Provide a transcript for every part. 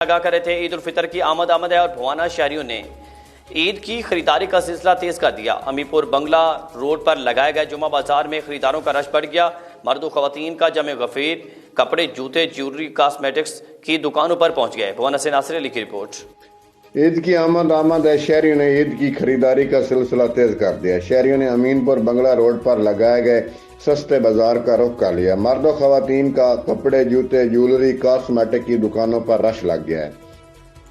لگا کر رہے تھے۔ عید الفطر کی آمد ہے اور بھوانا شہریوں نے عید کی خریداری کا سلسلہ تیز کر دیا۔ امی پور بنگلہ روڈ پر لگائے گئے جمعہ بازار میں خریداروں کا رش بڑھ گیا۔ مرد و خواتین کا جمع غفیر کپڑے، جوتے، جیولری، کاسمیٹکس کی دکانوں پر پہنچ گئے۔ بھوانا سے ناصر علی کی رپورٹ۔ عید کی آمد ہے، شہریوں نے عید کی خریداری کا سلسلہ تیز کر دیا۔ شہریوں نے امین پور بنگلہ روڈ پر لگائے گئے سستے بازار کا رخ کر لیا۔ مرد و خواتین کا کپڑے، جوتے، جیولری، کاسمیٹک کی دکانوں پر رش لگ گیا ہے۔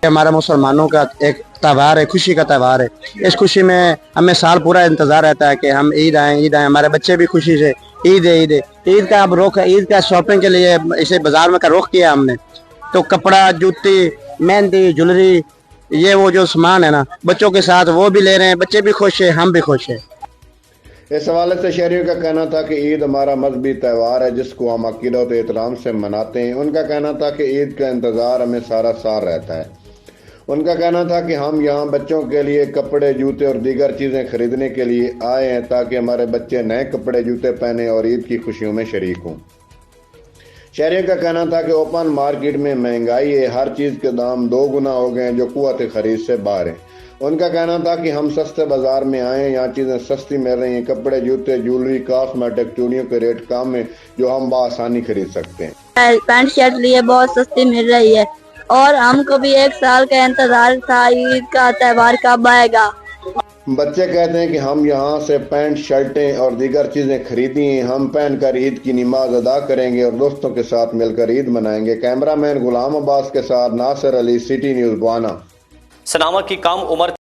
ہمارا مسلمانوں کا ایک تہوار ہے، خوشی کا تہوار ہے۔ اس خوشی میں ہمیں سال پورا انتظار رہتا ہے کہ ہم عید آئیں۔ ہمارے بچے بھی خوشی سے عید کا اب رخ، عید کا شاپنگ کے لیے اسے بازار میں کا رخ کیا ہم نے۔ تو کپڑا، جوتی، مہندی، جولری، یہ وہ جو سامان ہے نا، بچوں کے ساتھ وہ بھی لے رہے ہیں۔ بچے بھی خوش ہیں، ہم بھی خوش ہیں۔ اس حوالے سے شہریوں کا کہنا تھا کہ عید ہمارا مذہبی تہوار ہے جس کو ہم عقیدت و احترام سے مناتے ہیں۔ ان کا کہنا تھا کہ عید کا انتظار ہمیں سارا سال رہتا ہے۔ ان کا کہنا تھا کہ ہم یہاں بچوں کے لیے کپڑے، جوتے اور دیگر چیزیں خریدنے کے لیے آئے ہیں تاکہ ہمارے بچے نئے کپڑے، جوتے پہنے اور عید کی خوشیوں میں شریک ہوں۔ شہریوں کا کہنا تھا کہ اوپن مارکیٹ میں مہنگائی ہے، ہر چیز کے دام 2 گنا ہو گئے ہیں جو قوت خرید سے باہر ہیں۔ ان کا کہنا تھا کہ ہم سستے بازار میں آئے، یہاں چیزیں سستی مل رہی ہیں، کپڑے، جوتے، جیولری، کاسمیٹک، چوڑیوں کے ریٹ کم ہیں جو ہم بآسانی خرید سکتے ہیں۔ پینٹ شرٹ لیے بہت سستی مل رہی ہے اور ہم کو بھی 1 سال کا انتظار تھا عید کا تہوار کب آئے گا۔ بچے کہتے ہیں کہ ہم یہاں سے پینٹ، شرٹیں اور دیگر چیزیں خریدی ہیں، ہم پہن کر عید کی نماز ادا کریں گے اور دوستوں کے ساتھ مل کر عید منائیں گے۔ کیمرہ مین غلام عباس کے ساتھ ناصر علی، سٹی نیوز بوانا۔ سناما کی کم عمر